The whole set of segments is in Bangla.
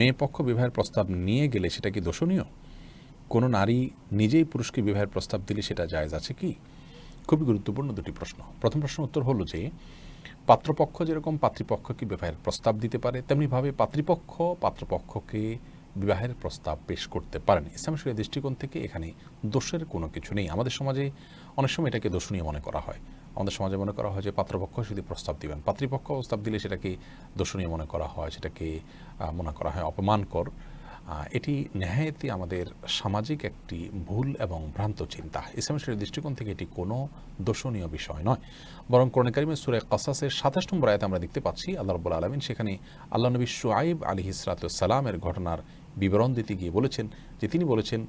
মেয়ে পক্ষ বিবাহের প্রস্তাব নিয়ে গেলে সেটা কি দোষণীয়? কোনো নারী নিজেই পুরুষকে বিবাহের প্রস্তাব দিলে সেটা জায়েজ আছে কি? খুবই গুরুত্বপূর্ণ দুটি প্রশ্ন। প্রথম প্রশ্নের উত্তর হলো যে পাত্রপক্ষ যেরকম পাত্রীপক্ষকে বিবাহের প্রস্তাব দিতে পারে, তেমনিভাবে পাত্রীপক্ষ পাত্রপক্ষকে বিবাহের প্রস্তাব পেশ করতে পারেন। ইসলাম শরীয়তের দৃষ্টিকোণ থেকে এখানে দোষের কোনো কিছু নেই। আমাদের সমাজে অনেক সময় এটাকে দোষণীয় মনে করা হয়। আমাদের সমাজে মনে করা হয় যে পাত্রপক্ষ যদি প্রস্তাব দিবেন, পাত্রীপক্ষ প্রস্তাব দিলে সেটাকে দোষণীয় মনে করা হয়, সেটাকে মনে করা হয় অপমানকর। এটি নেহায়েতই আমাদের সামাজিক একটি ভুল এবং ভ্রান্ত চিন্তা। ইসলাম শরীয়তের দৃষ্টিকোণ থেকে এটি কোনো দোষণীয় বিষয় নয়, বরং কোরআন কারীমের সূরা কাসাসের ২৭ নম্বর আয়াতে আমরা দেখতে পাচ্ছি আল্লাহ রাব্বুল আলামিন সেখানে আল্লাহ নবী শুআয়ব আলাইহিস সালামের ঘটনার বিবরণ দিতে গিয়ে বলেছেন যে তিনি বলেছেন,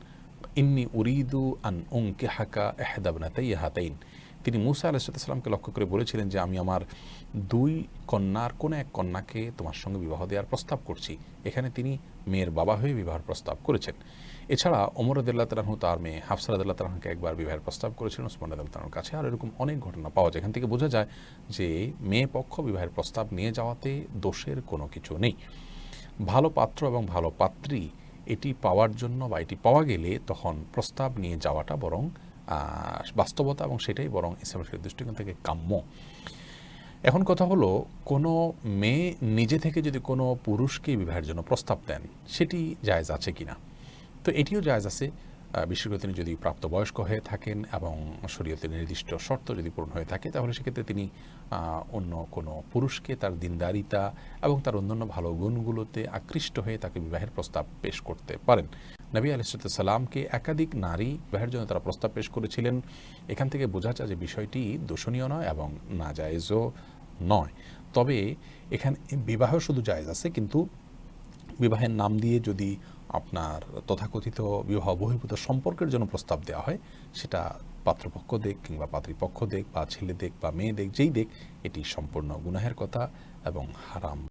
ইন্নী উরিদু আন উনকিহাকা ইহদা ইবনাতাইয়া হাতাইন। তিনি মূসা আলাইহিস সালামকে লক্ষ্য করে বলেছিলেন যে আমি আমার দুই কন্যার কোন এক কন্যাকে তোমার সঙ্গে বিবাহ দেওয়ার প্রস্তাব করছি। এখানে তিনি মেয়ের বাবা হয়ে বিবাহের প্রস্তাব করেছেন। এছাড়া ওমর রাদিয়াল্লাহু তাআলা আনহু তার মেয়ে হাফসা রাদিয়াল্লাহু তাআলা আনহাকে একবার বিবাহের প্রস্তাব করেছিলেন ওসমান রাদিয়াল্লাহু তাআলার কাছে। আর এরকম অনেক ঘটনা পাওয়া যায়। এখান থেকে বোঝা যায় যে মেয়ে পক্ষ বিবাহের প্রস্তাব নিয়ে যাওয়াতে দোষের কোনো কিছু নেই। ভালো পাত্র এবং ভালো পাত্রী এটি পাওয়ার জন্য বা এটি পাওয়া গেলে তখন প্রস্তাব নিয়ে যাওয়াটা বরং বাস্তবতা, এবং সেটাই বরং ইসলামের দৃষ্টিকোণ থেকে কাম্য। এখন কথা হলো, কোনো মেয়ে নিজে থেকে যদি কোনো পুরুষকে বিবাহের জন্য প্রস্তাব দেন সেটি জায়েজ আছে কিনা? তো এটিও জায়েজ আছে, বিশেষ করে তিনি যদি প্রাপ্তবয়স্ক হয়ে থাকেন এবং শরীয়তের নির্দিষ্ট শর্ত যদি পূরণ হয়ে থাকে, তাহলে সেক্ষেত্রে তিনি অন্য কোনো পুরুষকে তার দিনদারিতা এবং তার অন্যান্য ভালো গুণগুলোতে আকৃষ্ট হয়ে তাকে বিবাহের প্রস্তাব পেশ করতে পারেন। নবী আলাইহিস সালামকে একাধিক নারী বিবাহের জন্য তারা প্রস্তাব পেশ করেছিলেন। এখান থেকে বোঝা যায় যে বিষয়টি দোষণীয় নয় এবং নাজায়েজও নয়। তবে এখানে বিবাহ শুধু জায়েজ আছে, কিন্তু বিবাহের নাম দিয়ে যদি আপনার তথাকথিত বিবাহ বহির্ভূত সম্পর্কের জন্য প্রস্তাব দেওয়া হয়, সেটা পাত্রপক্ষ দেখ কিংবা পাত্রীপক্ষ দেখ বা ছেলে দেখ বা মেয়ে দেখ, যেই দেখ, এটি সম্পূর্ণ গুনাহের কথা এবং হারাম।